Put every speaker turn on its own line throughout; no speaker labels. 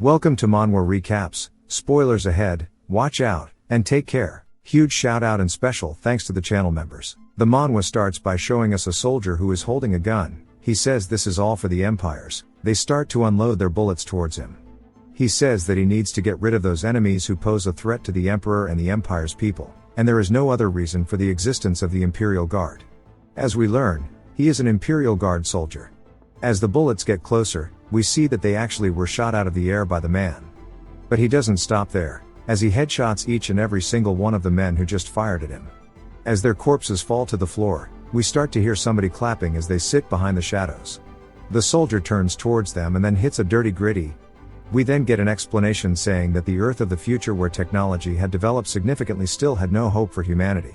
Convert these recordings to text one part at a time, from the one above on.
Welcome to Manhwa Recaps, spoilers ahead, watch out, and take care. Huge shout out and special thanks to the channel members. The manhwa starts by showing us a soldier who is holding a gun. He says this is all for the empires. They start to unload their bullets towards him. He says that he needs to get rid of those enemies who pose a threat to the emperor and the empire's people, and there is no other reason for the existence of the Imperial Guard. As we learn, he is an Imperial Guard soldier. As the bullets get closer, we see that they actually were shot out of the air by the man. But he doesn't stop there, as he headshots each and every single one of the men who just fired at him. As their corpses fall to the floor, we start to hear somebody clapping as they sit behind the shadows. The soldier turns towards them and then hits a dirty gritty. We then get an explanation saying that the Earth of the future where technology had developed significantly still had no hope for humanity.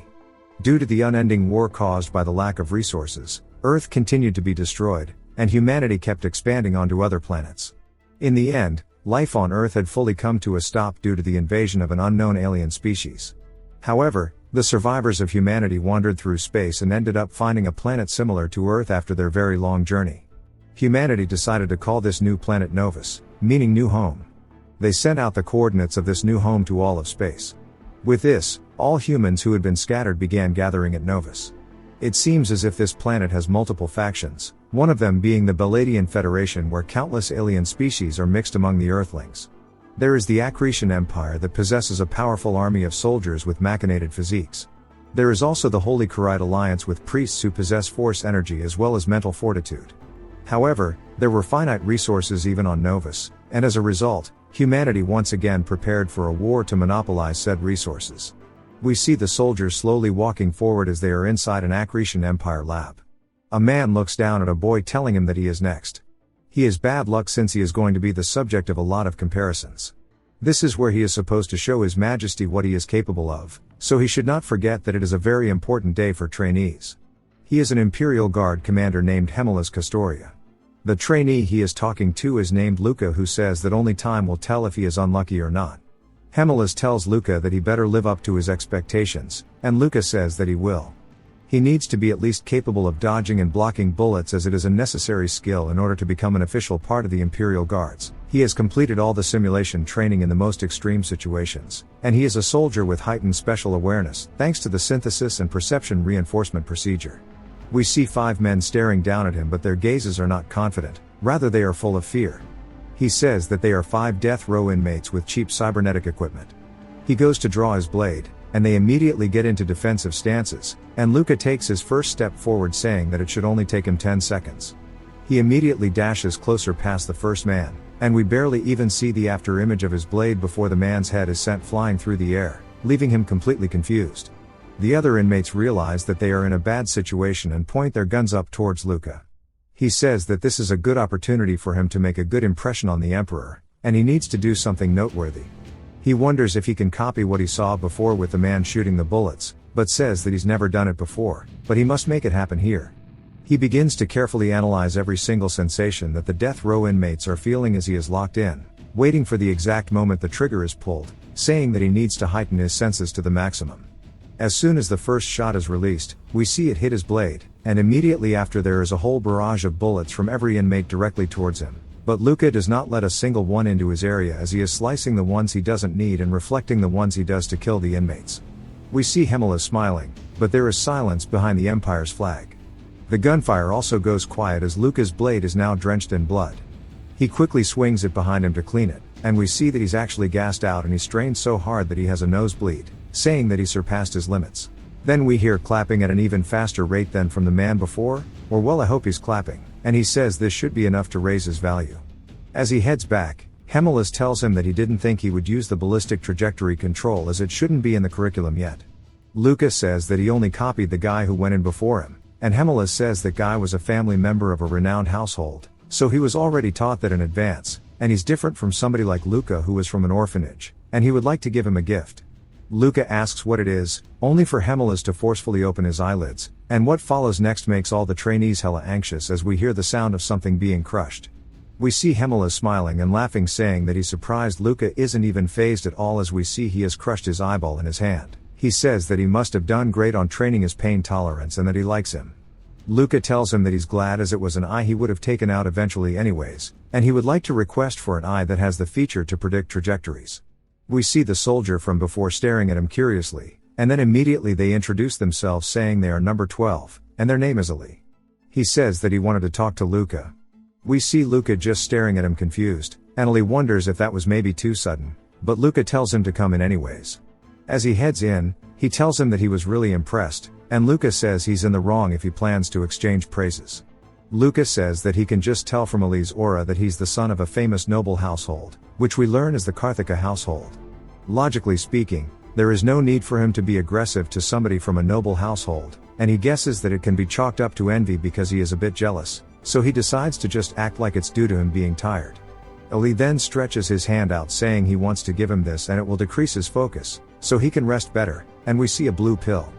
Due to the unending war caused by the lack of resources, Earth continued to be destroyed, and humanity kept expanding onto other planets. In the end, life on Earth had fully come to a stop due to the invasion of an unknown alien species. However, the survivors of humanity wandered through space and ended up finding a planet similar to Earth after their very long journey. Humanity decided to call this new planet Novus, meaning new home. They sent out the coordinates of this new home to all of space. With this, all humans who had been scattered began gathering at Novus. It seems as if this planet has multiple factions, one of them being the Paladin Federation where countless alien species are mixed among the Earthlings. There is the Accretion Empire that possesses a powerful army of soldiers with machinated physiques. There is also the Holy Kharid Alliance with priests who possess force energy as well as mental fortitude. However, there were finite resources even on Novus, and as a result, humanity once again prepared for a war to monopolize said resources. We see the soldiers slowly walking forward as they are inside an Accretion Empire lab. A man looks down at a boy telling him that he is next. He has bad luck since he is going to be the subject of a lot of comparisons. This is where he is supposed to show His Majesty what he is capable of, so he should not forget that it is a very important day for trainees. He is an Imperial Guard commander named Hemilas Castoria. The trainee he is talking to is named Luca, who says that only time will tell if he is unlucky or not. Hemilas tells Luca that he better live up to his expectations, and Luca says that he will. He needs to be at least capable of dodging and blocking bullets, as it is a necessary skill in order to become an official part of the Imperial Guards. He has completed all the simulation training in the most extreme situations, and he is a soldier with heightened special awareness, thanks to the synthesis and perception reinforcement procedure. We see 5 men staring down at him, but their gazes are not confident, rather they are full of fear. He says that they are 5 death row inmates with cheap cybernetic equipment. He goes to draw his blade, and they immediately get into defensive stances, and Luca takes his first step forward saying that it should only take him 10 seconds. He immediately dashes closer past the first man, and we barely even see the after image of his blade before the man's head is sent flying through the air, leaving him completely confused. The other inmates realize that they are in a bad situation and point their guns up towards Luca. He says that this is a good opportunity for him to make a good impression on the emperor, and he needs to do something noteworthy. He wonders if he can copy what he saw before with the man shooting the bullets, but says that he's never done it before, but he must make it happen here. He begins to carefully analyze every single sensation that the death row inmates are feeling as he is locked in, waiting for the exact moment the trigger is pulled, saying that he needs to heighten his senses to the maximum. As soon as the first shot is released, we see it hit his blade, and immediately after there is a whole barrage of bullets from every inmate directly towards him. But Luca does not let a single one into his area, as he is slicing the ones he doesn't need and reflecting the ones he does to kill the inmates. We see Hemilas smiling, but there is silence behind the Empire's flag. The gunfire also goes quiet as Luca's blade is now drenched in blood. He quickly swings it behind him to clean it, and we see that he's actually gassed out and he strains so hard that he has a nosebleed, saying that he surpassed his limits. Then we hear clapping at an even faster rate than from the man before, or well, I hope he's clapping, and he says this should be enough to raise his value. As he heads back, Hemilas tells him that he didn't think he would use the ballistic trajectory control as it shouldn't be in the curriculum yet. Luca says that he only copied the guy who went in before him, and Hemilas says that guy was a family member of a renowned household, so he was already taught that in advance, and he's different from somebody like Luca who was from an orphanage, and he would like to give him a gift. Luca asks what it is, only for Hemilas to forcefully open his eyelids, and what follows next makes all the trainees hella anxious as we hear the sound of something being crushed. We see Hemilas smiling and laughing, saying that he's surprised Luca isn't even fazed at all as we see he has crushed his eyeball in his hand. He says that he must have done great on training his pain tolerance and that he likes him. Luca tells him that he's glad as it was an eye he would have taken out eventually anyways, and he would like to request for an eye that has the feature to predict trajectories. We see the soldier from before staring at him curiously, and then immediately they introduce themselves saying they are number 12, and their name is Ali. He says that he wanted to talk to Luca. We see Luca just staring at him confused, and Ali wonders if that was maybe too sudden, but Luca tells him to come in anyways. As he heads in, he tells him that he was really impressed, and Luca says he's in the wrong if he plans to exchange praises. Luca says that he can just tell from Ali's aura that he's the son of a famous noble household, which we learn is the Karthika household. Logically speaking, there is no need for him to be aggressive to somebody from a noble household, and he guesses that it can be chalked up to envy because he is a bit jealous, so he decides to just act like it's due to him being tired. Ali then stretches his hand out saying he wants to give him this and it will decrease his focus, so he can rest better, and we see a blue pill.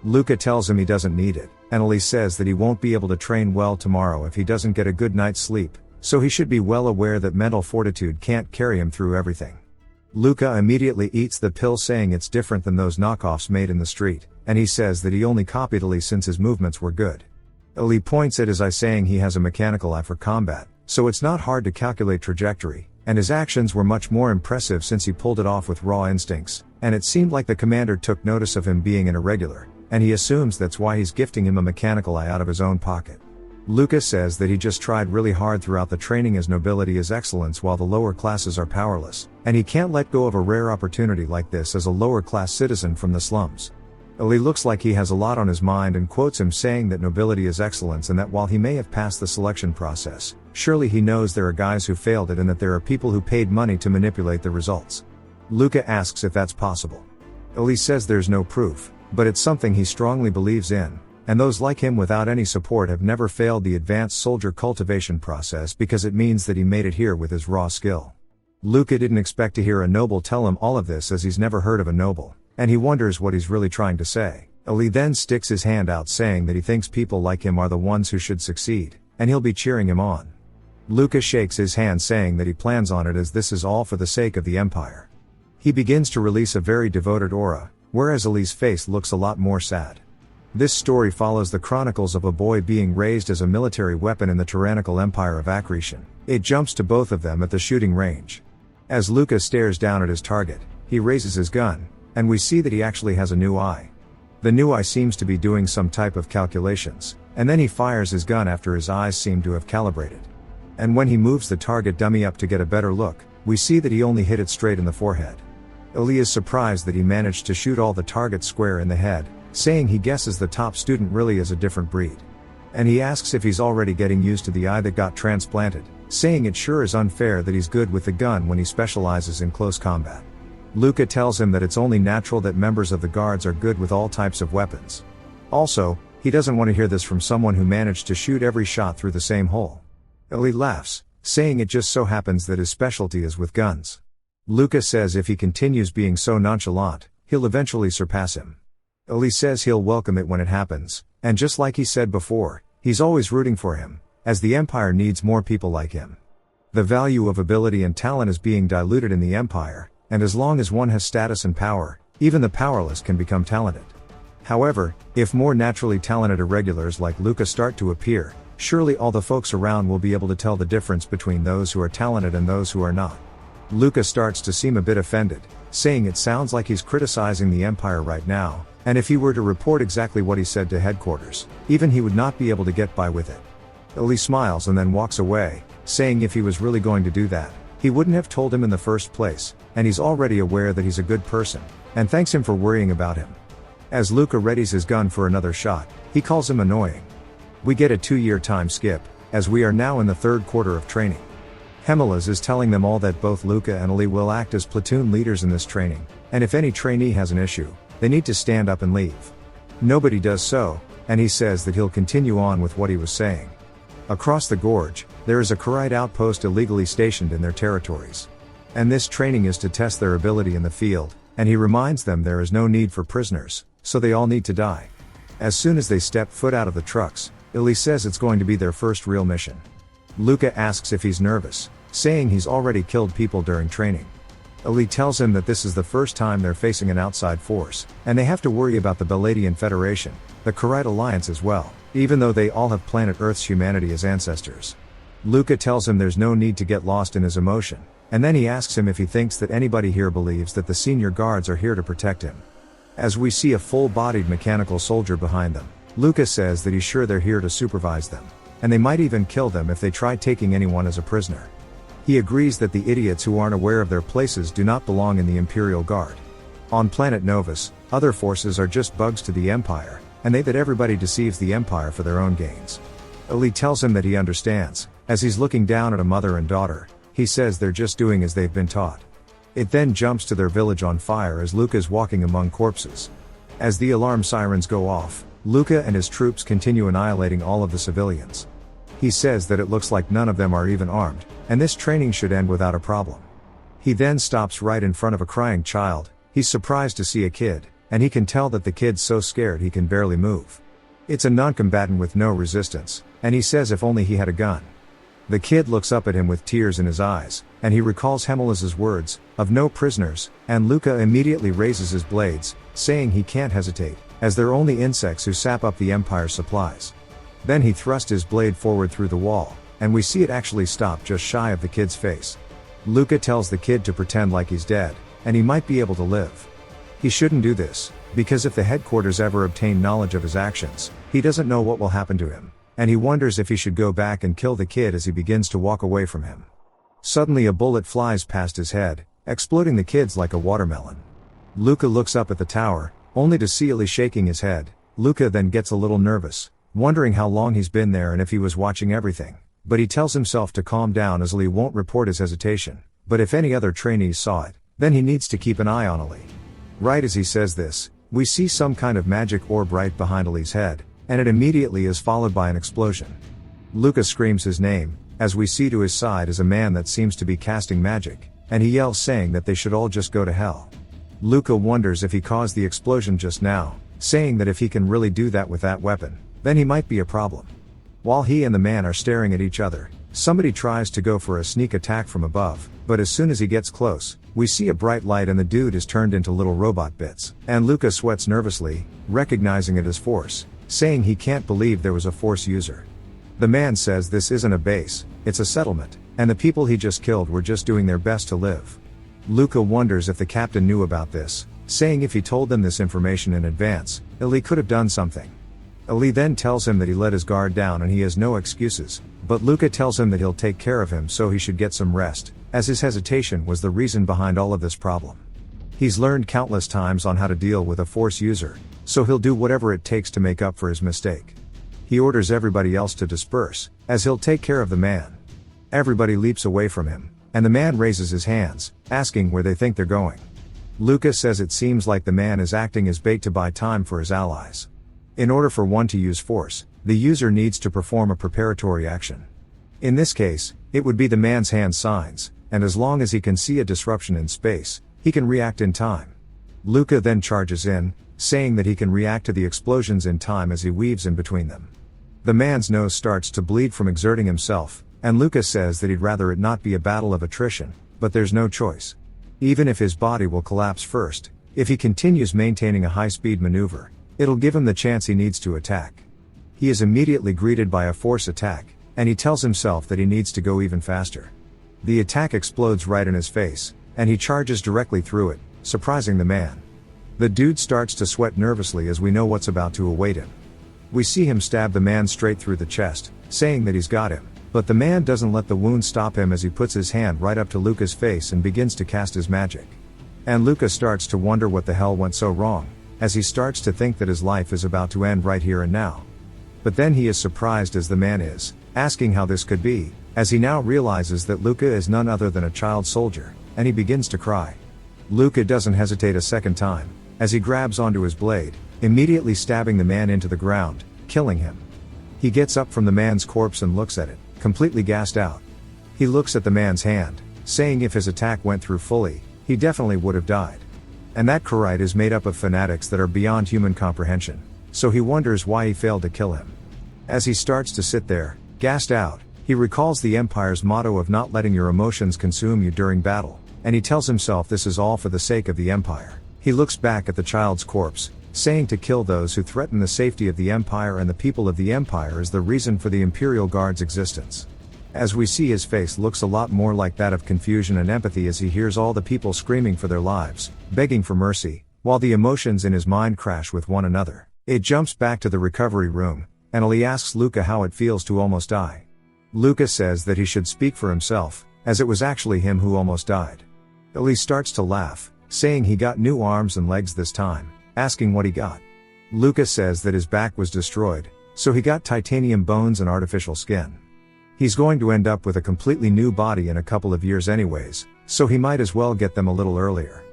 Luca tells him he doesn't need it, and Ali says that he won't be able to train well tomorrow if he doesn't get a good night's sleep, so he should be well aware that mental fortitude can't carry him through everything. Luca immediately eats the pill saying it's different than those knockoffs made in the street, and he says that he only copied Ali since his movements were good. Ali points at his eye saying he has a mechanical eye for combat, so it's not hard to calculate trajectory, and his actions were much more impressive since he pulled it off with raw instincts, and it seemed like the commander took notice of him being an irregular, and he assumes that's why he's gifting him a mechanical eye out of his own pocket. Luca says that he just tried really hard throughout the training as nobility is excellence while the lower classes are powerless, and he can't let go of a rare opportunity like this as a lower class citizen from the slums. Ali looks like he has a lot on his mind and quotes him saying that nobility is excellence and that while he may have passed the selection process, surely he knows there are guys who failed it and that there are people who paid money to manipulate the results. Luca asks if that's possible. Ali says there's no proof, but it's something he strongly believes in, and those like him without any support have never failed the advanced soldier cultivation process because it means that he made it here with his raw skill. Luca didn't expect to hear a noble tell him all of this as he's never heard of a noble, and he wonders what he's really trying to say. Ali then sticks his hand out saying that he thinks people like him are the ones who should succeed, and he'll be cheering him on. Luca shakes his hand saying that he plans on it as this is all for the sake of the Empire. He begins to release a very devoted aura, whereas Ali's face looks a lot more sad. This story follows the chronicles of a boy being raised as a military weapon in the tyrannical empire of Akretian. It jumps to both of them at the shooting range. As Luca stares down at his target, he raises his gun, and we see that he actually has a new eye. The new eye seems to be doing some type of calculations, and then he fires his gun after his eyes seem to have calibrated. And when he moves the target dummy up to get a better look, we see that he only hit it straight in the forehead. Ali is surprised that he managed to shoot all the targets square in the head, saying he guesses the top student really is a different breed. And he asks if he's already getting used to the eye that got transplanted, saying it sure is unfair that he's good with the gun when he specializes in close combat. Luca tells him that it's only natural that members of the guards are good with all types of weapons. Also, he doesn't want to hear this from someone who managed to shoot every shot through the same hole. Ali laughs, saying it just so happens that his specialty is with guns. Luca says if he continues being so nonchalant, he'll eventually surpass him. Ali says he'll welcome it when it happens, and just like he said before, he's always rooting for him, as the Empire needs more people like him. The value of ability and talent is being diluted in the Empire, and as long as one has status and power, even the powerless can become talented. However, if more naturally talented irregulars like Luca start to appear, surely all the folks around will be able to tell the difference between those who are talented and those who are not. Luca starts to seem a bit offended, saying it sounds like he's criticizing the Empire right now, and if he were to report exactly what he said to headquarters, even he would not be able to get by with it. Ali smiles and then walks away, saying if he was really going to do that, he wouldn't have told him in the first place, and he's already aware that he's a good person, and thanks him for worrying about him. As Luca readies his gun for another shot, he calls him annoying. We get a 2-year time skip, as we are now in the 3rd quarter of training. Hemelas is telling them all that both Luca and Ali will act as platoon leaders in this training, and if any trainee has an issue, they need to stand up and leave. Nobody does so, and he says that he'll continue on with what he was saying. Across the gorge, there is a Kharait outpost illegally stationed in their territories. And this training is to test their ability in the field, and he reminds them there is no need for prisoners, so they all need to die. As soon as they step foot out of the trucks, Ali says it's going to be their first real mission. Luca asks if he's nervous, saying he's already killed people during training. Ali tells him that this is the first time they're facing an outside force, and they have to worry about the Beladian Federation, the Kharait Alliance as well, even though they all have planet Earth's humanity as ancestors. Luca tells him there's no need to get lost in his emotion, and then he asks him if he thinks that anybody here believes that the senior guards are here to protect him. As we see a full-bodied mechanical soldier behind them, Luca says that he's sure they're here to supervise them, and they might even kill them if they try taking anyone as a prisoner. He agrees that the idiots who aren't aware of their places do not belong in the Imperial Guard. On planet Novus, other forces are just bugs to the Empire, and that everybody deceives the Empire for their own gains. Ali tells him that he understands. As he's looking down at a mother and daughter, he says they're just doing as they've been taught. It then jumps to their village on fire as Luca is walking among corpses. As the alarm sirens go off, Luca and his troops continue annihilating all of the civilians. He says that it looks like none of them are even armed, and this training should end without a problem. He then stops right in front of a crying child. He's surprised to see a kid, and he can tell that the kid's so scared he can barely move. It's a non-combatant with no resistance, and he says if only he had a gun. The kid looks up at him with tears in his eyes, and he recalls Hemuliz's words, of no prisoners, and Luca immediately raises his blades, saying he can't hesitate, as they're only insects who sap up the Empire's supplies. Then he thrusts his blade forward through the wall, and we see it actually stop just shy of the kid's face. Luca tells the kid to pretend like he's dead, and he might be able to live. He shouldn't do this, because if the headquarters ever obtain knowledge of his actions, he doesn't know what will happen to him, and he wonders if he should go back and kill the kid as he begins to walk away from him. Suddenly a bullet flies past his head, exploding the kids like a watermelon. Luca looks up at the tower, only to see Ali shaking his head. Luca then gets a little nervous, wondering how long he's been there and if he was watching everything, but he tells himself to calm down as Ali won't report his hesitation, but if any other trainees saw it, then he needs to keep an eye on Ali. Right as he says this, we see some kind of magic orb right behind Ali's head, and it immediately is followed by an explosion. Luca screams his name, as we see to his side is a man that seems to be casting magic, and he yells saying that they should all just go to hell. Luca wonders if he caused the explosion just now, saying that if he can really do that with that weapon, then he might be a problem. While he and the man are staring at each other, somebody tries to go for a sneak attack from above, but as soon as he gets close, we see a bright light and the dude is turned into little robot bits, and Luca sweats nervously, recognizing it as force, saying he can't believe there was a force user. The man says this isn't a base, it's a settlement, and the people he just killed were just doing their best to live. Luca wonders if the captain knew about this, saying if he told them this information in advance, Ali could have done something. Ali then tells him that he let his guard down and he has no excuses, but Luca tells him that he'll take care of him so he should get some rest, as his hesitation was the reason behind all of this problem. He's learned countless times on how to deal with a force user, so he'll do whatever it takes to make up for his mistake. He orders everybody else to disperse, as he'll take care of the man. Everybody leaps away from him, and the man raises his hands, asking where they think they're going. Luca says it seems like the man is acting as bait to buy time for his allies. In order for one to use force, the user needs to perform a preparatory action. In this case, it would be the man's hand signs, and as long as he can see a disruption in space, he can react in time. Luca then charges in, saying that he can react to the explosions in time as he weaves in between them. The man's nose starts to bleed from exerting himself, and Luca says that he'd rather it not be a battle of attrition, but there's no choice. Even if his body will collapse first, if he continues maintaining a high-speed maneuver, it'll give him the chance he needs to attack. He is immediately greeted by a force attack, and he tells himself that he needs to go even faster. The attack explodes right in his face, and he charges directly through it, surprising the man. The dude starts to sweat nervously as we know what's about to await him. We see him stab the man straight through the chest, saying that he's got him, but the man doesn't let the wound stop him as he puts his hand right up to Luca's face and begins to cast his magic. And Luca starts to wonder what the hell went so wrong, as he starts to think that his life is about to end right here and now. But then he is surprised as the man is, asking how this could be, as he now realizes that Luca is none other than a child soldier, and he begins to cry. Luca doesn't hesitate a second time, as he grabs onto his blade, immediately stabbing the man into the ground, killing him. He gets up from the man's corpse and looks at it, completely gassed out. He looks at the man's hand, saying if his attack went through fully, he definitely would have died. And that Kharait is made up of fanatics that are beyond human comprehension, so he wonders why he failed to kill him. As he starts to sit there, gassed out, he recalls the Empire's motto of not letting your emotions consume you during battle, and he tells himself this is all for the sake of the Empire. He looks back at the child's corpse, saying to kill those who threaten the safety of the Empire and the people of the Empire is the reason for the Imperial Guard's existence. As we see, his face looks a lot more like that of confusion and empathy as he hears all the people screaming for their lives, begging for mercy, while the emotions in his mind crash with one another. It jumps back to the recovery room, and Ali asks Luca how it feels to almost die. Luca says that he should speak for himself, as it was actually him who almost died. Ali starts to laugh, saying he got new arms and legs this time, asking what he got. Luca says that his back was destroyed, so he got titanium bones and artificial skin. He's going to end up with a completely new body in a couple of years anyways, so he might as well get them a little earlier.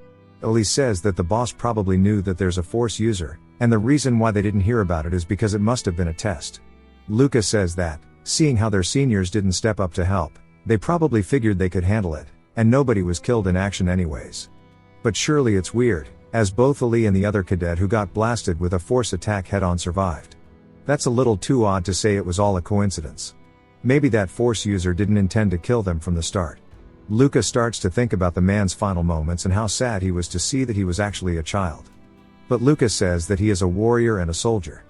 Ali says that the boss probably knew that there's a force user, and the reason why they didn't hear about it is because it must have been a test. Luca says that, seeing how their seniors didn't step up to help, they probably figured they could handle it, and nobody was killed in action anyways. But surely it's weird, as both Ali and the other cadet who got blasted with a force attack head-on survived. That's a little too odd to say it was all a coincidence. Maybe that force user didn't intend to kill them from the start. Luca starts to think about the man's final moments and how sad he was to see that he was actually a child. But Luca says that he is a warrior and a soldier.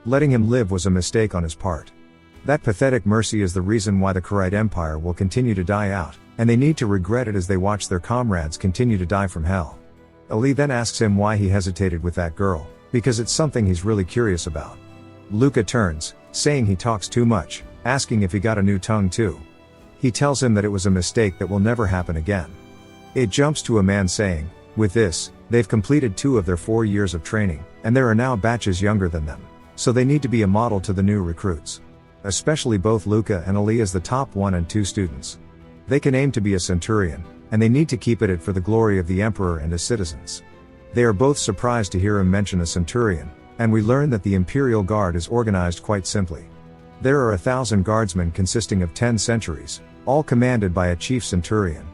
Letting him live was a mistake on his part. That pathetic mercy is the reason why the Kharid Empire will continue to die out, and they need to regret it as they watch their comrades continue to die from hell. Ali then asks him why he hesitated with that girl, because it's something he's really curious about. Luca turns, saying he talks too much, asking if he got a new tongue too. He tells him that it was a mistake that will never happen again. It jumps to a man saying, with this, they've completed 2 of their 4 years of training, and there are now batches younger than them, so they need to be a model to the new recruits. Especially both Luca and Ali as the top 1 and 2 students. They can aim to be a centurion, and they need to keep it for the glory of the Emperor and his citizens. They are both surprised to hear him mention a centurion, and we learn that the Imperial Guard is organized quite simply. There are 1,000 guardsmen consisting of 10 centuries, all commanded by a chief centurion.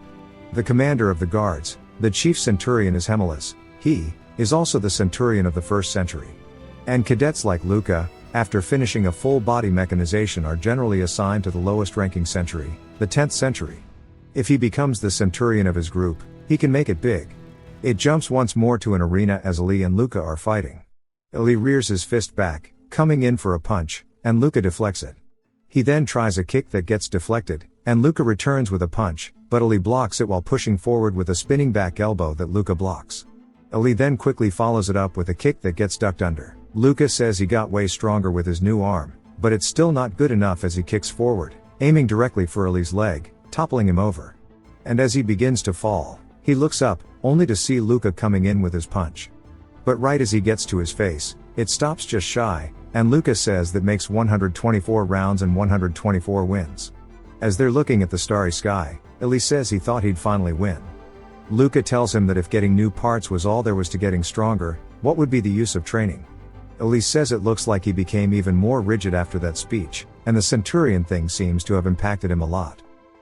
The commander of the guards, the chief centurion, is Hemelis. He is also the centurion of the 1st century. And cadets like Luca, after finishing a full body mechanization, are generally assigned to the lowest ranking century, the 10th century. If he becomes the centurion of his group, he can make it big. It jumps once more to an arena as Ali and Luca are fighting. Ali rears his fist back, coming in for a punch, and Luca deflects it. He then tries a kick that gets deflected, and Luca returns with a punch, but Ali blocks it while pushing forward with a spinning back elbow that Luca blocks. Ali then quickly follows it up with a kick that gets ducked under. Luca says he got way stronger with his new arm, but it's still not good enough as he kicks forward, aiming directly for Ali's leg, toppling him over. And as he begins to fall, he looks up, only to see Luca coming in with his punch. But right as he gets to his face, it stops just shy, and Luca says that makes 124 rounds and 124 wins. As they're looking at the starry sky, Ali says he thought he'd finally win. Luca tells him that if getting new parts was all there was to getting stronger, what would be the use of training? Ali says it looks like he became even more rigid after that speech, and the centurion thing seems to have impacted him a lot.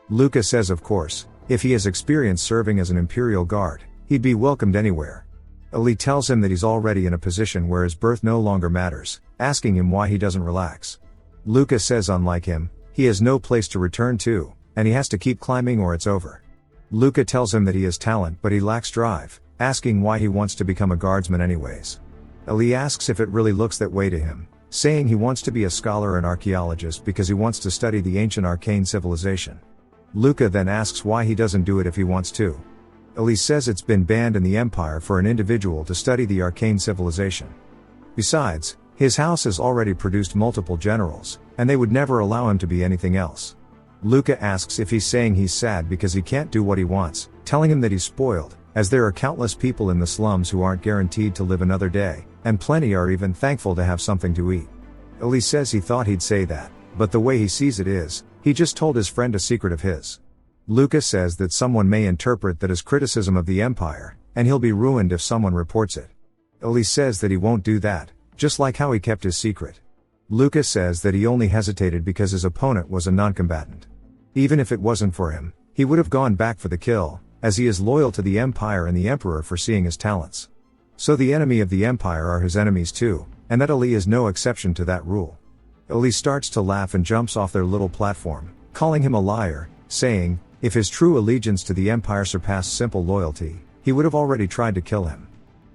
Luca says of course, if he has experience serving as an Imperial Guard, he'd be welcomed anywhere. Ali tells him that he's already in a position where his birth no longer matters, asking him why he doesn't relax. Luca says unlike him, he has no place to return to, and he has to keep climbing or it's over. Luca tells him that he has talent but he lacks drive, asking why he wants to become a guardsman anyways. Ali asks if it really looks that way to him, saying he wants to be a scholar and archaeologist because he wants to study the ancient arcane civilization. Luca then asks why he doesn't do it if he wants to. Ali says it's been banned in the Empire for an individual to study the arcane civilization. Besides, his house has already produced multiple generals, and they would never allow him to be anything else. Luca asks if he's saying he's sad because he can't do what he wants, telling him that he's spoiled, as there are countless people in the slums who aren't guaranteed to live another day, and plenty are even thankful to have something to eat. Ali says he thought he'd say that, but the way he sees it is, he just told his friend a secret of his. Luca says that someone may interpret that as criticism of the Empire, and he'll be ruined if someone reports it. Ali says that he won't do that, just like how he kept his secret. Luca says that he only hesitated because his opponent was a non-combatant. Even if it wasn't for him, he would have gone back for the kill, as he is loyal to the Empire and the Emperor for seeing his talents. So the enemy of the Empire are his enemies too, and that Ali is no exception to that rule. Ali starts to laugh and jumps off their little platform, calling him a liar, saying, If his true allegiance to the Empire surpassed simple loyalty, he would have already tried to kill him.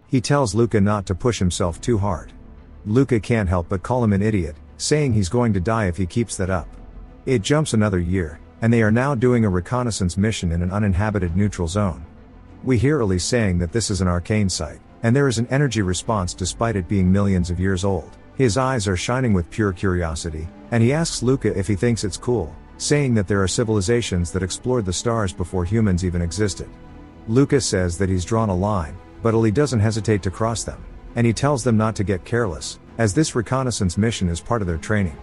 He tells Luca not to push himself too hard. Luca can't help but call him an idiot, saying he's going to die if he keeps that up. It jumps another year, and they are now doing a reconnaissance mission in an uninhabited neutral zone. We hear Elise saying that this is an arcane site, and there is an energy response despite it being millions of years old. His eyes are shining with pure curiosity, and he asks Luca if he thinks it's cool, saying that there are civilizations that explored the stars before humans even existed. Luca says that he's drawn a line, but Elise doesn't hesitate to cross them, and he tells them not to get careless, as this reconnaissance mission is part of their training.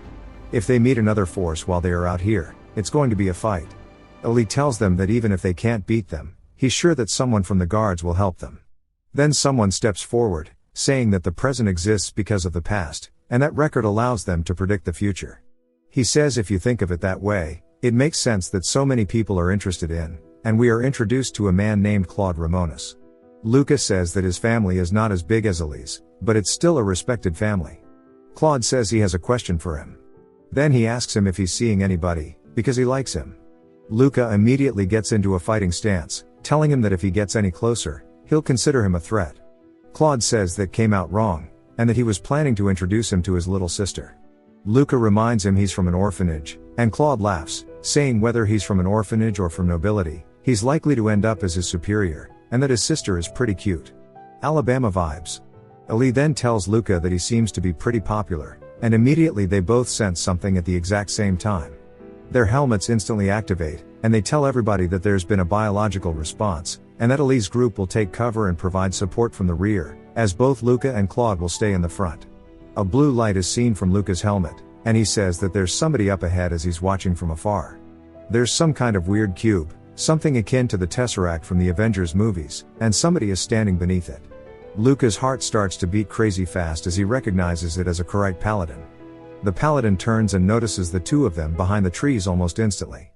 If they meet another force while they are out here, it's going to be a fight. Elise tells them that even if they can't beat them, he's sure that someone from the guards will help them. Then someone steps forward, saying that the present exists because of the past, and that record allows them to predict the future. He says if you think of it that way, it makes sense that so many people are interested in, and we are introduced to a man named Claude Ramones. Luca says that his family is not as big as Elise, but it's still a respected family. Claude says he has a question for him. Then he asks him if he's seeing anybody, because he likes him. Luca immediately gets into a fighting stance, telling him that if he gets any closer, he'll consider him a threat. Claude says that came out wrong, and that he was planning to introduce him to his little sister. Luca reminds him he's from an orphanage, and Claude laughs, saying whether he's from an orphanage or from nobility, he's likely to end up as his superior, and that his sister is pretty cute. Alabama vibes. Elise then tells Luca that he seems to be pretty popular, and immediately they both sense something at the exact same time. Their helmets instantly activate, and they tell everybody that there's been a biological response, and that Elise's group will take cover and provide support from the rear, as both Luca and Claude will stay in the front. A blue light is seen from Luca's helmet, and he says that there's somebody up ahead as he's watching from afar. There's some kind of weird cube, something akin to the Tesseract from the Avengers movies, and somebody is standing beneath it. Luca's heart starts to beat crazy fast as he recognizes it as a Khaite Paladin. The Paladin turns and notices the two of them behind the trees almost instantly.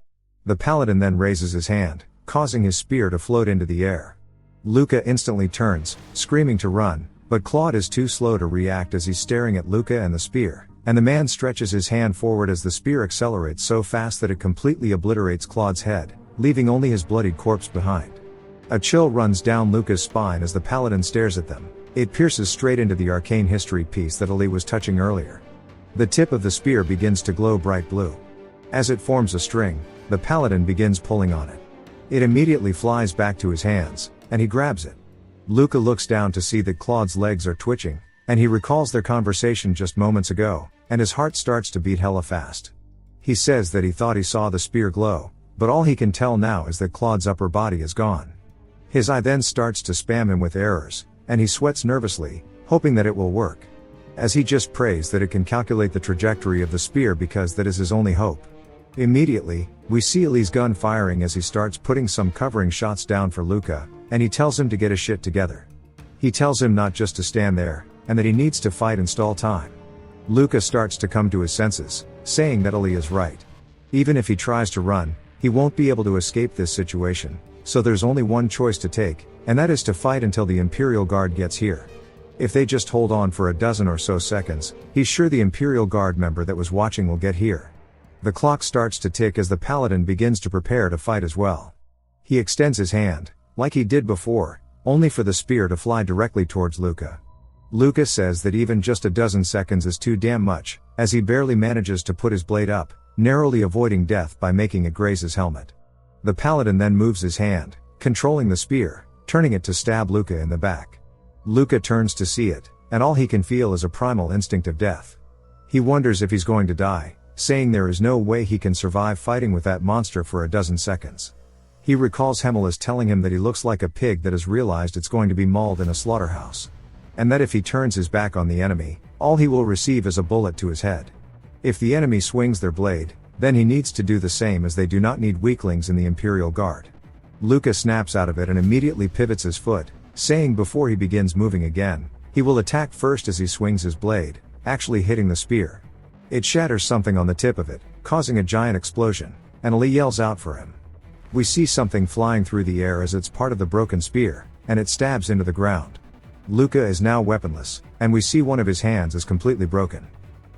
The Paladin then raises his hand, causing his spear to float into the air. Luca instantly turns, screaming to run, but Claude is too slow to react as he's staring at Luca and the spear, and the man stretches his hand forward as the spear accelerates so fast that it completely obliterates Claude's head, leaving only his bloodied corpse behind. A chill runs down Luca's spine as the Paladin stares at them. It pierces straight into the arcane history piece that Elise was touching earlier. The tip of the spear begins to glow bright blue. As it forms a string, the Paladin begins pulling on it. It immediately flies back to his hands, and he grabs it. Luca looks down to see that Claude's legs are twitching, and he recalls their conversation just moments ago, and his heart starts to beat hella fast. He says that he thought he saw the spear glow, but all he can tell now is that Claude's upper body is gone. His eye then starts to spam him with errors, and he sweats nervously, hoping that it will work. As he just prays that it can calculate the trajectory of the spear because that is his only hope. Immediately, we see Elise's gun firing as he starts putting some covering shots down for Luca, and he tells him to get his shit together. He tells him not just to stand there, and that he needs to fight and stall time. Luca starts to come to his senses, saying that Elise is right. Even if he tries to run, he won't be able to escape this situation, so there's only one choice to take, and that is to fight until the Imperial Guard gets here. If they just hold on for a dozen or so seconds, he's sure the Imperial Guard member that was watching will get here. The clock starts to tick as the Paladin begins to prepare to fight as well. He extends his hand, like he did before, only for the spear to fly directly towards Luca. Luca says that even just a dozen seconds is too damn much, as he barely manages to put his blade up, narrowly avoiding death by making it graze his helmet. The Paladin then moves his hand, controlling the spear, turning it to stab Luca in the back. Luca turns to see it, and all he can feel is a primal instinct of death. He wonders if he's going to die, saying there is no way he can survive fighting with that monster for a dozen seconds. He recalls Hemela's telling him that he looks like a pig that has realized it's going to be mauled in a slaughterhouse. And that if he turns his back on the enemy, all he will receive is a bullet to his head. If the enemy swings their blade, then he needs to do the same, as they do not need weaklings in the Imperial Guard. Luca snaps out of it and immediately pivots his foot, saying before he begins moving again, he will attack first as he swings his blade, actually hitting the spear. It shatters something on the tip of it, causing a giant explosion, and Elise yells out for him. We see something flying through the air as it's part of the broken spear, and it stabs into the ground. Luca is now weaponless, and we see one of his hands is completely broken.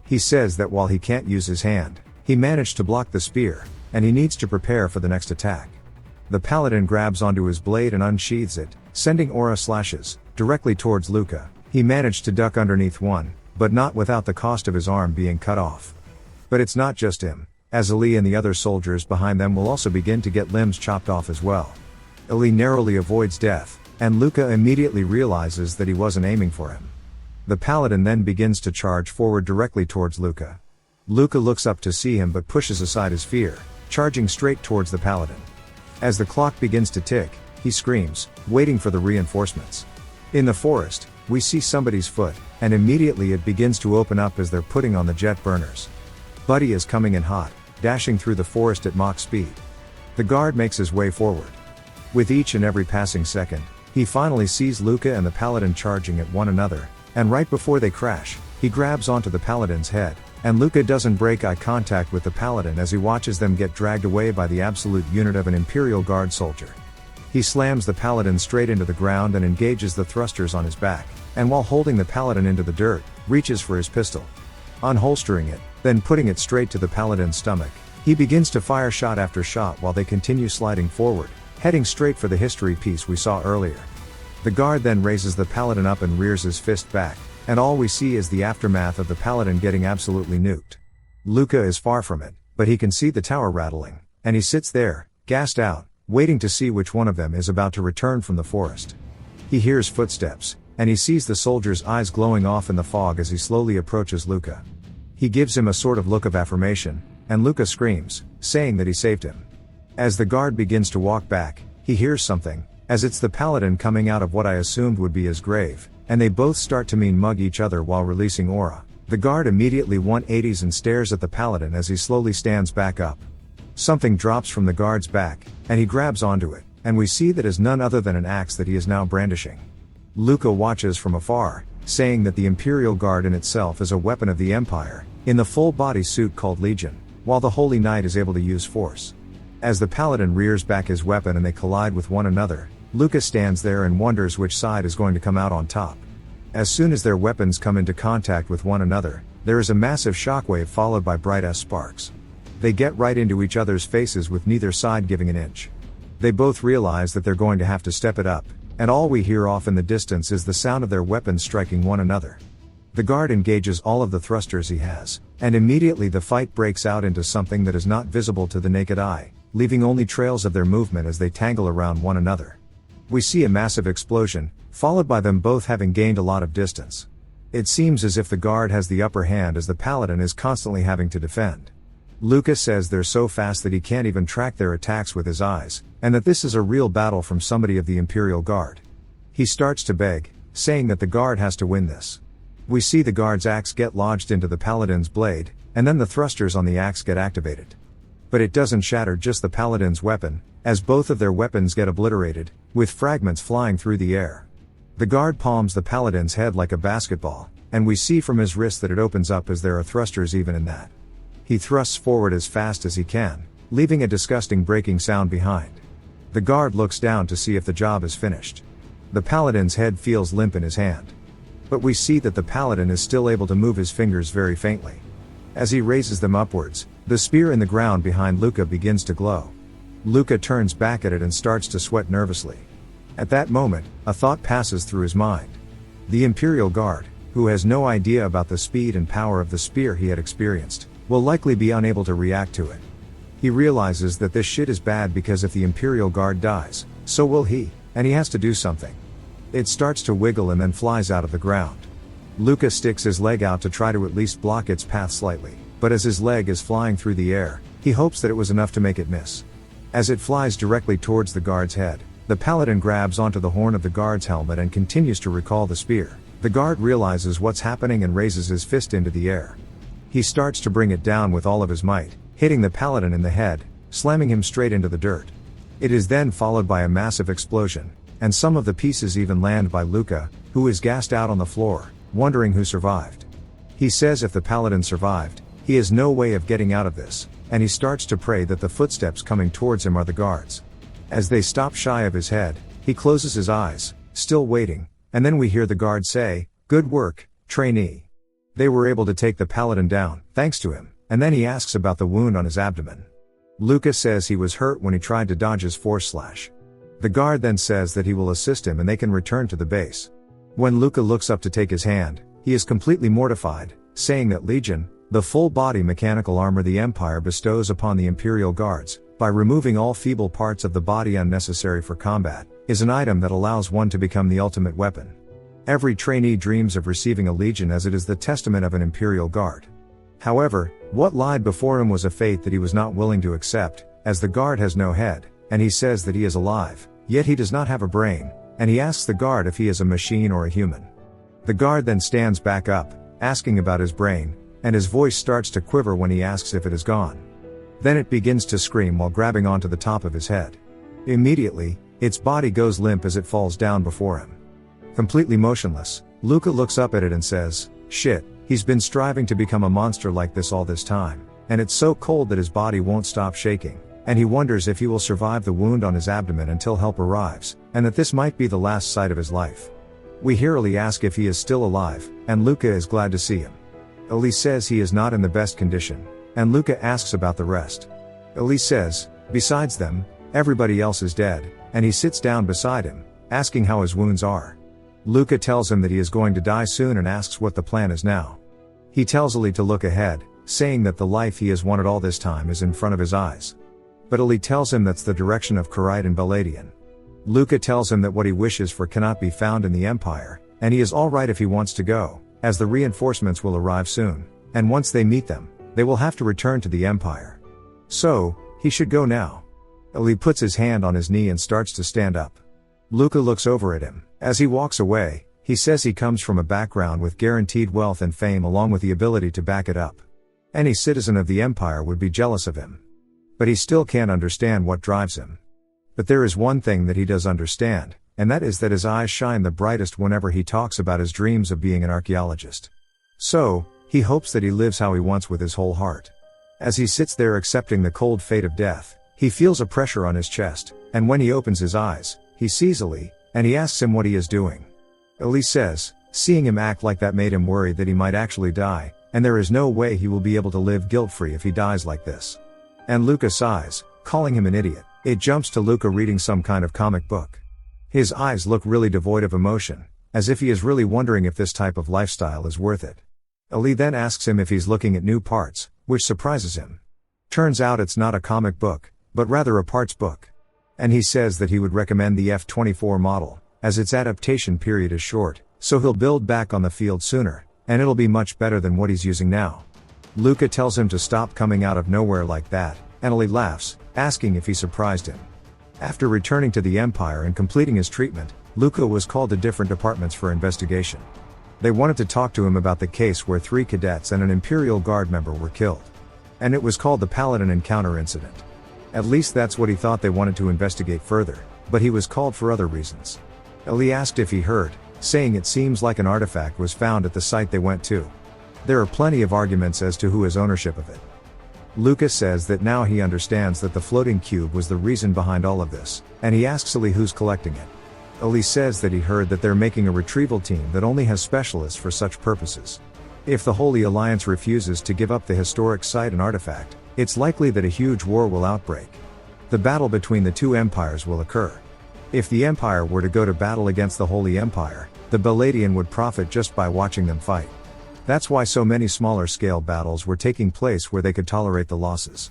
He says that while he can't use his hand, he managed to block the spear, and he needs to prepare for the next attack. The Paladin grabs onto his blade and unsheathes it, sending aura slashes directly towards Luca. He managed to duck underneath one, but not without the cost of his arm being cut off. But it's not just him, as Ali and the other soldiers behind them will also begin to get limbs chopped off as well. Ali narrowly avoids death, and Luca immediately realizes that he wasn't aiming for him. The Paladin then begins to charge forward directly towards Luca. Luca looks up to see him but pushes aside his fear, charging straight towards the Paladin. As the clock begins to tick, he screams, waiting for the reinforcements. In the forest, we see somebody's foot, and immediately it begins to open up as they're putting on the jet burners. Buddy is coming in hot, dashing through the forest at Mach speed. The guard makes his way forward. With each and every passing second, he finally sees Luca and the Paladin charging at one another, and right before they crash, he grabs onto the Paladin's head, and Luca doesn't break eye contact with the Paladin as he watches them get dragged away by the absolute unit of an Imperial Guard soldier. He slams the Paladin straight into the ground and engages the thrusters on his back, and while holding the Paladin into the dirt, reaches for his pistol. Unholstering it, then putting it straight to the Paladin's stomach, he begins to fire shot after shot while they continue sliding forward, heading straight for the history piece we saw earlier. The guard then raises the Paladin up and rears his fist back, and all we see is the aftermath of the Paladin getting absolutely nuked. Luca is far from it, but he can see the tower rattling, and he sits there, gassed out, waiting to see which one of them is about to return from the forest. He hears footsteps, and he sees the soldier's eyes glowing off in the fog as he slowly approaches Luca. He gives him a sort of look of affirmation, and Luca screams, saying that he saved him. As the guard begins to walk back, he hears something, as it's the Paladin coming out of what I assumed would be his grave, and they both start to mean mug each other while releasing aura. The guard immediately 180s and stares at the Paladin as he slowly stands back up. Something drops from the guard's back, and he grabs onto it, and we see that is none other than an axe that he is now brandishing. Luca watches from afar, saying that the Imperial Guard in itself is a weapon of the Empire, in the full-body suit called Legion, while the Holy Knight is able to use force. As the Paladin rears back his weapon and they collide with one another, Luca stands there and wonders which side is going to come out on top. As soon as their weapons come into contact with one another, there is a massive shockwave followed by bright-ass sparks. They get right into each other's faces with neither side giving an inch. They both realize that they're going to have to step it up, and all we hear off in the distance is the sound of their weapons striking one another. The guard engages all of the thrusters he has, and immediately the fight breaks out into something that is not visible to the naked eye, leaving only trails of their movement as they tangle around one another. We see a massive explosion, followed by them both having gained a lot of distance. It seems as if the guard has the upper hand as the Paladin is constantly having to defend. Luca says they're so fast that he can't even track their attacks with his eyes, and that this is a real battle from somebody of the Imperial Guard. He starts to beg, saying that the guard has to win this. We see the guard's axe get lodged into the Paladin's blade, and then the thrusters on the axe get activated. But it doesn't shatter just the Paladin's weapon, as both of their weapons get obliterated, with fragments flying through the air. The guard palms the Paladin's head like a basketball, and we see from his wrist that it opens up as there are thrusters even in that. He thrusts forward as fast as he can, leaving a disgusting breaking sound behind. The guard looks down to see if the job is finished. The Paladin's head feels limp in his hand. But we see that the Paladin is still able to move his fingers very faintly. As he raises them upwards, the spear in the ground behind Luca begins to glow. Luca turns back at it and starts to sweat nervously. At that moment, a thought passes through his mind. The Imperial Guard, who has no idea about the speed and power of the spear he had experienced, will likely be unable to react to it. He realizes that this shit is bad because if the Imperial Guard dies, so will he, and he has to do something. It starts to wiggle and then flies out of the ground. Luca sticks his leg out to try to at least block its path slightly, but as his leg is flying through the air, he hopes that it was enough to make it miss. As it flies directly towards the guard's head, the Paladin grabs onto the horn of the guard's helmet and continues to recall the spear. The guard realizes what's happening and raises his fist into the air. He starts to bring it down with all of his might, hitting the Paladin in the head, slamming him straight into the dirt. It is then followed by a massive explosion, and some of the pieces even land by Luca, who is gassed out on the floor, wondering who survived. He says if the Paladin survived, he has no way of getting out of this, and he starts to pray that the footsteps coming towards him are the guards. As they stop shy of his head, he closes his eyes, still waiting, and then we hear the guard say, "Good work, trainee. They were able to take the Paladin down, thanks to him," and then he asks about the wound on his abdomen. Luca says he was hurt when he tried to dodge his force slash. The guard then says that he will assist him and they can return to the base. When Luca looks up to take his hand, he is completely mortified, saying that Legion, the full-body mechanical armor the Empire bestows upon the Imperial Guards, by removing all feeble parts of the body unnecessary for combat, is an item that allows one to become the ultimate weapon. Every trainee dreams of receiving a Legion as it is the testament of an Imperial Guard. However, what lied before him was a fate that he was not willing to accept, as the guard has no head, and he says that he is alive, yet he does not have a brain, and he asks the guard if he is a machine or a human. The guard then stands back up, asking about his brain, and his voice starts to quiver when he asks if it is gone. Then it begins to scream while grabbing onto the top of his head. Immediately, its body goes limp as it falls down before him. Completely motionless, Luca looks up at it and says, "Shit, he's been striving to become a monster like this all this time, and it's so cold that his body won't stop shaking, and he wonders if he will survive the wound on his abdomen until help arrives, and that this might be the last sight of his life." We hear Ali ask if he is still alive, and Luca is glad to see him. Ali says he is not in the best condition, and Luca asks about the rest. Ali says, besides them, everybody else is dead, and he sits down beside him, asking how his wounds are. Luca tells him that he is going to die soon and asks what the plan is now. He tells Ali to look ahead, saying that the life he has wanted all this time is in front of his eyes. But Ali tells him that's the direction of Karite and Paladin. Luca tells him that what he wishes for cannot be found in the Empire, and he is alright if he wants to go, as the reinforcements will arrive soon, and once they meet them, they will have to return to the Empire. So, he should go now. Ali puts his hand on his knee and starts to stand up. Luca looks over at him. As he walks away, he says he comes from a background with guaranteed wealth and fame along with the ability to back it up. Any citizen of the Empire would be jealous of him. But he still can't understand what drives him. But there is one thing that he does understand, and that is that his eyes shine the brightest whenever he talks about his dreams of being an archaeologist. So, he hopes that he lives how he wants with his whole heart. As he sits there accepting the cold fate of death, he feels a pressure on his chest, and when he opens his eyes, he sees Ali, and he asks him what he is doing. Ali says, seeing him act like that made him worried that he might actually die, and there is no way he will be able to live guilt-free if he dies like this. And Luca sighs, calling him an idiot. It jumps to Luca reading some kind of comic book. His eyes look really devoid of emotion, as if he is really wondering if this type of lifestyle is worth it. Ali then asks him if he's looking at new parts, which surprises him. Turns out it's not a comic book, but rather a parts book. And he says that he would recommend the F-24 model, as its adaptation period is short, so he'll build back on the field sooner, and it'll be much better than what he's using now. Luca tells him to stop coming out of nowhere like that, and Ali laughs, asking if he surprised him. After returning to the Empire and completing his treatment, Luca was called to different departments for investigation. They wanted to talk to him about the case where 3 cadets and an Imperial Guard member were killed. And it was called the Paladin encounter incident. At least that's what he thought they wanted to investigate further, but he was called for other reasons. Ali asked if he heard, saying it seems like an artifact was found at the site they went to. There are plenty of arguments as to who has ownership of it. Luca says that now he understands that the floating cube was the reason behind all of this, and he asks Ali who's collecting it. Ali says that he heard that they're making a retrieval team that only has specialists for such purposes. If the Holy Alliance refuses to give up the historic site and artifact, it's likely that a huge war will outbreak. The battle between the two empires will occur. If the Empire were to go to battle against the Holy Empire, the Baladian would profit just by watching them fight. That's why so many smaller scale battles were taking place where they could tolerate the losses.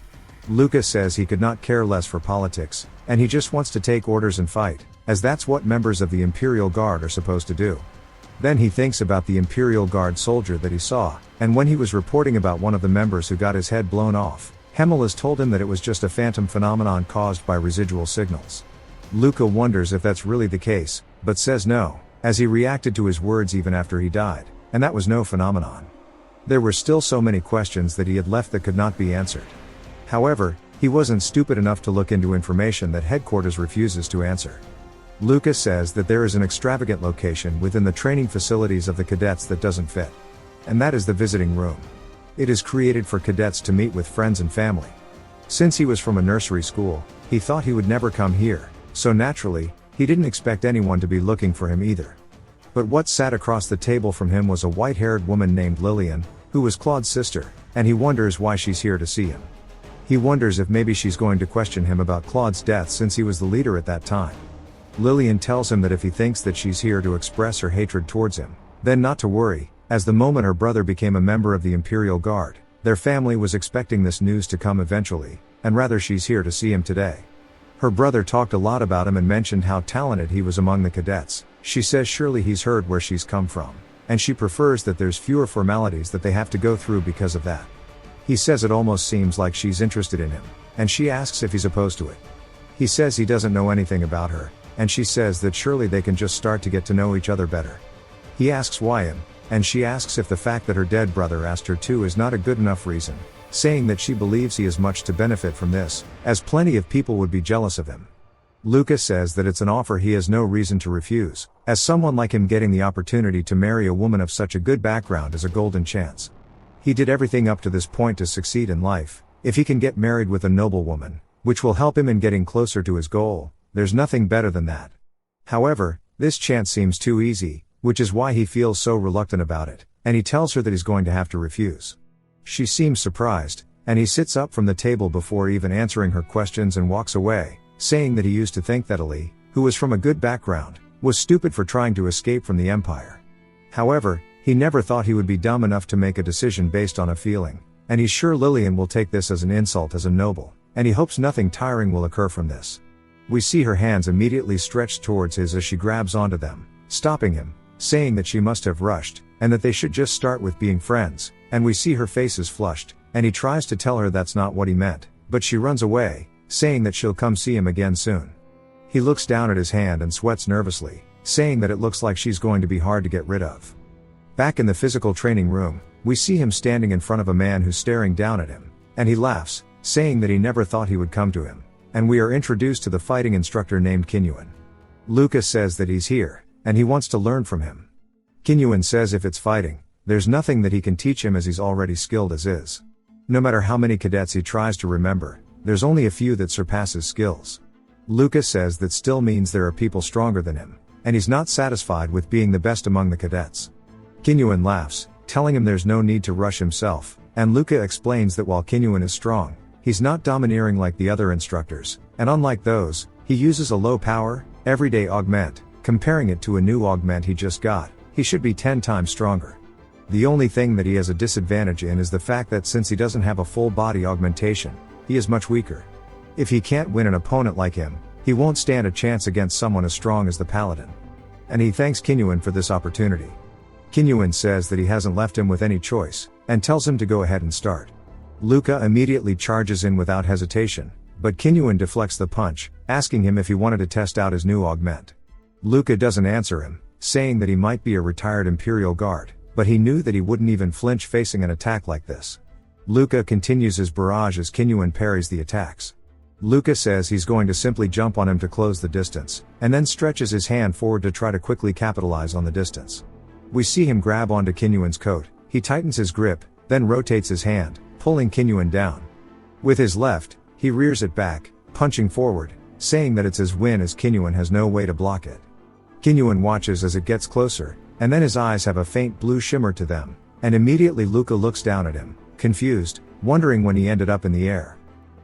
Luca says he could not care less for politics, and he just wants to take orders and fight, as that's what members of the Imperial Guard are supposed to do. Then he thinks about the Imperial Guard soldier that he saw, and when he was reporting about one of the members who got his head blown off, Hemelis told him that it was just a phantom phenomenon caused by residual signals. Luca wonders if that's really the case, but says no, as he reacted to his words even after he died, and that was no phenomenon. There were still so many questions that he had left that could not be answered. However, he wasn't stupid enough to look into information that headquarters refuses to answer. Luca says that there is an extravagant location within the training facilities of the cadets that doesn't fit. And that is the visiting room. It is created for cadets to meet with friends and family. Since he was from a nursery school, he thought he would never come here, so naturally, he didn't expect anyone to be looking for him either. But what sat across the table from him was a white-haired woman named Lillian, who was Claude's sister, and he wonders why she's here to see him. He wonders if maybe she's going to question him about Claude's death since he was the leader at that time. Lillian tells him that if he thinks that she's here to express her hatred towards him, then not to worry, as the moment her brother became a member of the Imperial Guard, their family was expecting this news to come eventually, and rather she's here to see him today. Her brother talked a lot about him and mentioned how talented he was among the cadets. She says surely he's heard where she's come from, and she prefers that there's fewer formalities that they have to go through because of that. He says it almost seems like she's interested in him, and she asks if he's opposed to it. He says he doesn't know anything about her, and she says that surely they can just start to get to know each other better. He asks why him, and she asks if the fact that her dead brother asked her to is not a good enough reason, saying that she believes he has much to benefit from this, as plenty of people would be jealous of him. Luca says that it's an offer he has no reason to refuse, as someone like him getting the opportunity to marry a woman of such a good background is a golden chance. He did everything up to this point to succeed in life. If he can get married with a noble woman, which will help him in getting closer to his goal, there's nothing better than that. However, this chance seems too easy, which is why he feels so reluctant about it, and he tells her that he's going to have to refuse. She seems surprised, and he sits up from the table before even answering her questions and walks away, saying that he used to think that Ali, who was from a good background, was stupid for trying to escape from the Empire. However, he never thought he would be dumb enough to make a decision based on a feeling, and he's sure Lillian will take this as an insult as a noble, and he hopes nothing tiring will occur from this. We see her hands immediately stretched towards his as she grabs onto them, stopping him, saying that she must have rushed, and that they should just start with being friends, and we see her face is flushed, and he tries to tell her that's not what he meant, but she runs away, saying that she'll come see him again soon. He looks down at his hand and sweats nervously, saying that it looks like she's going to be hard to get rid of. Back in the physical training room, we see him standing in front of a man who's staring down at him, and he laughs, saying that he never thought he would come to him, and we are introduced to the fighting instructor named Kinyuan. Luca says that he's here, and he wants to learn from him. Kinyuan says if it's fighting, there's nothing that he can teach him as he's already skilled as is. No matter how many cadets he tries to remember, there's only a few that surpass his skills. Luca says that still means there are people stronger than him, and he's not satisfied with being the best among the cadets. Kinyuan laughs, telling him there's no need to rush himself, and Luca explains that while Kinyuan is strong, he's not domineering like the other instructors, and unlike those, he uses a low power, everyday augment. Comparing it to a new augment he just got, he should be 10 times stronger. The only thing that he has a disadvantage in is the fact that since he doesn't have a full body augmentation, he is much weaker. If he can't win an opponent like him, he won't stand a chance against someone as strong as the Paladin. And he thanks Kinyuan for this opportunity. Kinyuan says that he hasn't left him with any choice, and tells him to go ahead and start. Luca immediately charges in without hesitation, but Kinyuan deflects the punch, asking him if he wanted to test out his new augment. Luca doesn't answer him, saying that he might be a retired Imperial Guard, but he knew that he wouldn't even flinch facing an attack like this. Luca continues his barrage as Kinyuan parries the attacks. Luca says he's going to simply jump on him to close the distance, and then stretches his hand forward to try to quickly capitalize on the distance. We see him grab onto Kinyuan's coat, he tightens his grip, then rotates his hand, pulling Kinyuan down. With his left, he rears it back, punching forward, saying that it's his win as Kinyuan has no way to block it. Kinyuan watches as it gets closer, and then his eyes have a faint blue shimmer to them, and immediately Luca looks down at him, confused, wondering when he ended up in the air.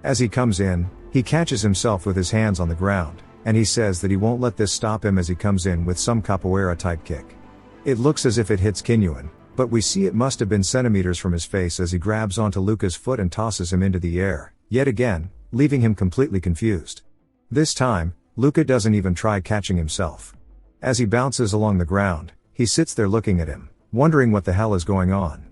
As he comes in, he catches himself with his hands on the ground, and he says that he won't let this stop him as he comes in with some capoeira type kick. It looks as if it hits Kinyuan, but we see it must have been centimeters from his face as he grabs onto Luca's foot and tosses him into the air, yet again, leaving him completely confused. This time, Luca doesn't even try catching himself. As he bounces along the ground, he sits there looking at him, wondering what the hell is going on.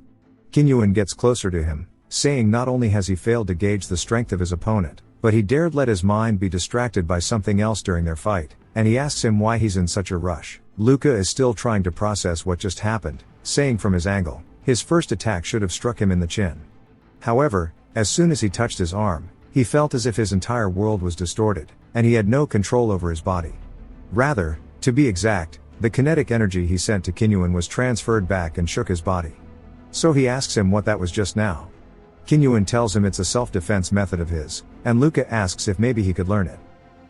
Kinyuan gets closer to him, saying not only has he failed to gauge the strength of his opponent, but he dared let his mind be distracted by something else during their fight, and he asks him why he's in such a rush. Luca is still trying to process what just happened, saying from his angle, his first attack should have struck him in the chin. However, as soon as he touched his arm, he felt as if his entire world was distorted, and he had no control over his body. Rather, to be exact, the kinetic energy he sent to Kinyuan was transferred back and shook his body. So he asks him what that was just now. Kinyuan tells him it's a self-defense method of his, and Luca asks if maybe he could learn it.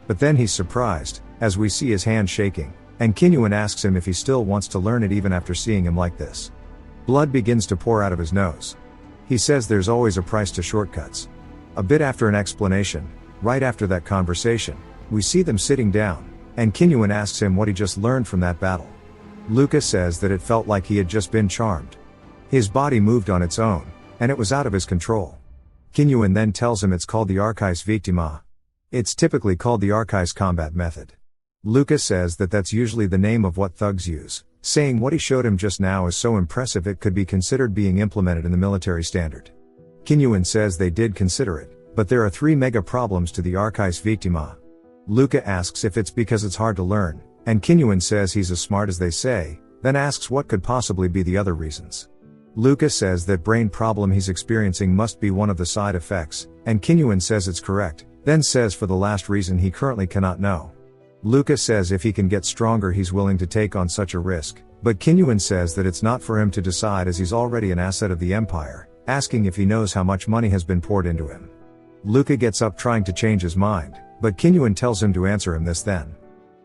But then he's surprised, as we see his hand shaking, and Kinyuan asks him if he still wants to learn it even after seeing him like this. Blood begins to pour out of his nose. He says there's always a price to shortcuts. A bit after an explanation, right after that conversation, we see them sitting down, and Kinyuan asks him what he just learned from that battle. Luca says that it felt like he had just been charmed. His body moved on its own, and it was out of his control. Kinyuan then tells him it's called the Archais Victima. It's typically called the Archais combat method. Luca says that that's usually the name of what thugs use, saying what he showed him just now is so impressive it could be considered being implemented in the military standard. Kinyuan says they did consider it, but there are 3 mega problems to the Archais Victima. Luca asks if it's because it's hard to learn, and Kinyuan says he's as smart as they say, then asks what could possibly be the other reasons. Luca says that brain problem he's experiencing must be one of the side effects, and Kinyuan says it's correct, then says for the last reason he currently cannot know. Luca says if he can get stronger he's willing to take on such a risk, but Kinyuan says that it's not for him to decide as he's already an asset of the Empire, asking if he knows how much money has been poured into him. Luca gets up trying to change his mind, but Kinyuan tells him to answer him this then.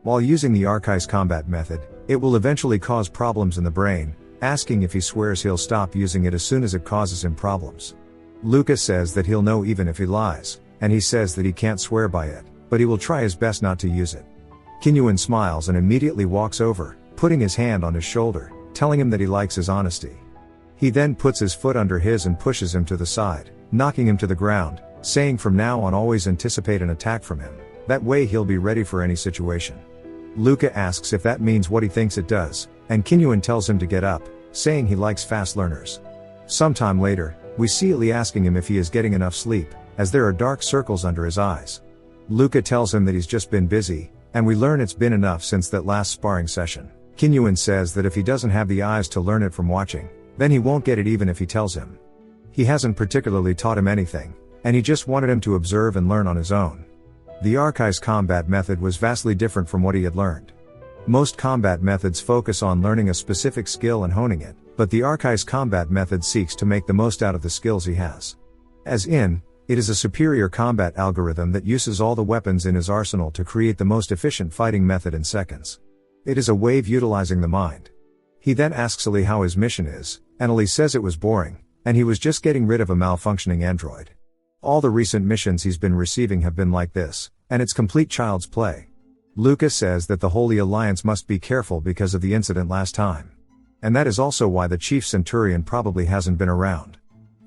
While using the Archais combat method, it will eventually cause problems in the brain, asking if he swears he'll stop using it as soon as it causes him problems. Luca says that he'll know even if he lies, and he says that he can't swear by it, but he will try his best not to use it. Kinyuan smiles and immediately walks over, putting his hand on his shoulder, telling him that he likes his honesty. He then puts his foot under his and pushes him to the side, knocking him to the ground, saying from now on always anticipate an attack from him, that way he'll be ready for any situation. Luca asks if that means what he thinks it does, and Kinyuan tells him to get up, saying he likes fast learners. Sometime later, we see Lee asking him if he is getting enough sleep, as there are dark circles under his eyes. Luca tells him that he's just been busy, and we learn it's been enough since that last sparring session. Kinyuan says that if he doesn't have the eyes to learn it from watching, then he won't get it even if he tells him. He hasn't particularly taught him anything, and he just wanted him to observe and learn on his own. The Archais combat method was vastly different from what he had learned. Most combat methods focus on learning a specific skill and honing it, but the Archais combat method seeks to make the most out of the skills he has. As in, it is a superior combat algorithm that uses all the weapons in his arsenal to create the most efficient fighting method in seconds. It is a wave utilizing the mind. He then asks Ali how his mission is, and Ali says it was boring, and he was just getting rid of a malfunctioning android. All the recent missions he's been receiving have been like this, and it's complete child's play. Luca says that the Holy Alliance must be careful because of the incident last time. And that is also why the Chief Centurion probably hasn't been around.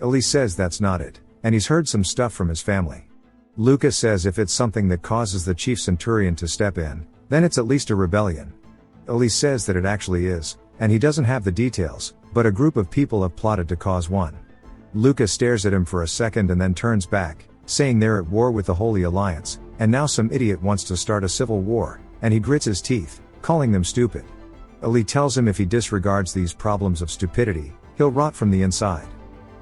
Ali says that's not it, and he's heard some stuff from his family. Luca says if it's something that causes the Chief Centurion to step in, then it's at least a rebellion. Ali says that it actually is, and he doesn't have the details, but a group of people have plotted to cause one. Luca stares at him for a second and then turns back, saying they're at war with the Holy Alliance, and now some idiot wants to start a civil war, and he grits his teeth, calling them stupid. Ali tells him if he disregards these problems of stupidity, he'll rot from the inside.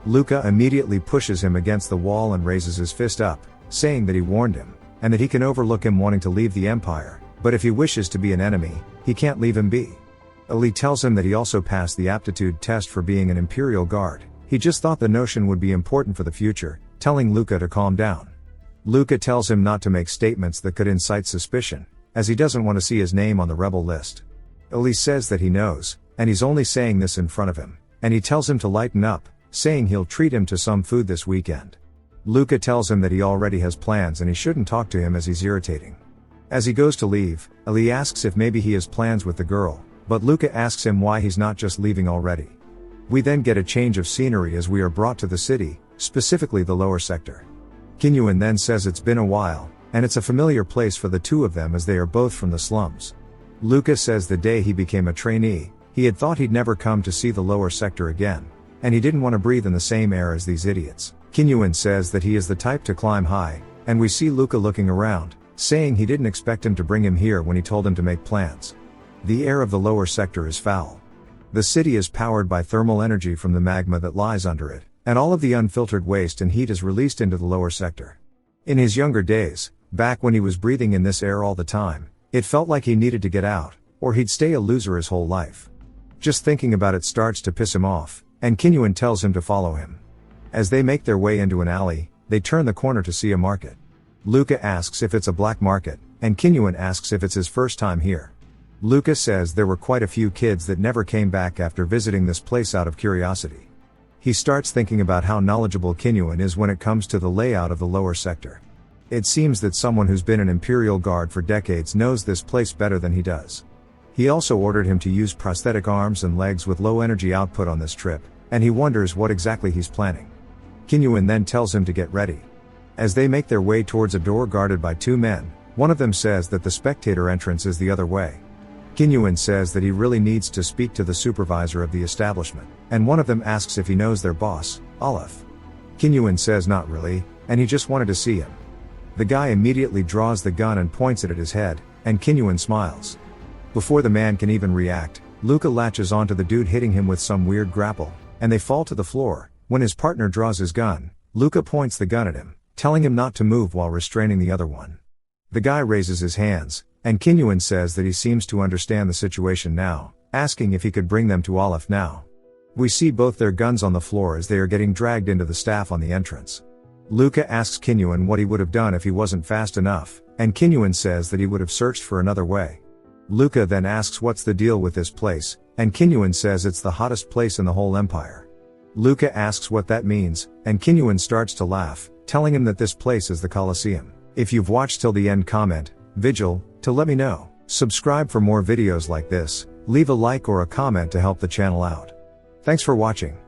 Luca immediately pushes him against the wall and raises his fist up, saying that he warned him, and that he can overlook him wanting to leave the Empire, but if he wishes to be an enemy, he can't leave him be. Ali tells him that he also passed the aptitude test for being an Imperial Guard. He just thought the notion would be important for the future, telling Luca to calm down. Luca tells him not to make statements that could incite suspicion, as he doesn't want to see his name on the rebel list. Ali says that he knows, and he's only saying this in front of him, and he tells him to lighten up, saying he'll treat him to some food this weekend. Luca tells him that he already has plans and he shouldn't talk to him as he's irritating. As he goes to leave, Ali asks if maybe he has plans with the girl, but Luca asks him why he's not just leaving already. We then get a change of scenery as we are brought to the city, specifically the lower sector. Kinyuan then says it's been a while, and it's a familiar place for the two of them as they are both from the slums. Luca says the day he became a trainee, he had thought he'd never come to see the lower sector again, and he didn't want to breathe in the same air as these idiots. Kinyuan says that he is the type to climb high, and we see Luca looking around, saying he didn't expect him to bring him here when he told him to make plans. The air of the lower sector is foul. The city is powered by thermal energy from the magma that lies under it, and all of the unfiltered waste and heat is released into the lower sector. In his younger days, back when he was breathing in this air all the time, it felt like he needed to get out, or he'd stay a loser his whole life. Just thinking about it starts to piss him off, and Kinyuan tells him to follow him. As they make their way into an alley, they turn the corner to see a market. Luca asks if it's a black market, and Kinyuan asks if it's his first time here. Luca says there were quite a few kids that never came back after visiting this place out of curiosity. He starts thinking about how knowledgeable Kinyuan is when it comes to the layout of the lower sector. It seems that someone who's been an Imperial Guard for decades knows this place better than he does. He also ordered him to use prosthetic arms and legs with low energy output on this trip, and he wonders what exactly he's planning. Kinyuan then tells him to get ready. As they make their way towards a door guarded by two men, one of them says that the spectator entrance is the other way. Kinyuan says that he really needs to speak to the supervisor of the establishment, and one of them asks if he knows their boss, Olaf. Kinyuan says not really, and he just wanted to see him. The guy immediately draws the gun and points it at his head, and Kinyuan smiles. Before the man can even react, Luca latches onto the dude hitting him with some weird grapple, and they fall to the floor. When his partner draws his gun, Luca points the gun at him, telling him not to move while restraining the other one. The guy raises his hands, and Kinyuan says that he seems to understand the situation now, asking if he could bring them to Olaf now. We see both their guns on the floor as they are getting dragged into the staff on the entrance. Luca asks Kinyuan what he would have done if he wasn't fast enough, and Kinyuan says that he would have searched for another way. Luca then asks what's the deal with this place, and Kinyuan says it's the hottest place in the whole empire. Luca asks what that means, and Kinyuan starts to laugh, telling him that this place is the Coliseum. If you've watched till the end, comment, Vigil, to let me know. Subscribe for more videos like this, leave a like or a comment to help the channel out. Thanks for watching.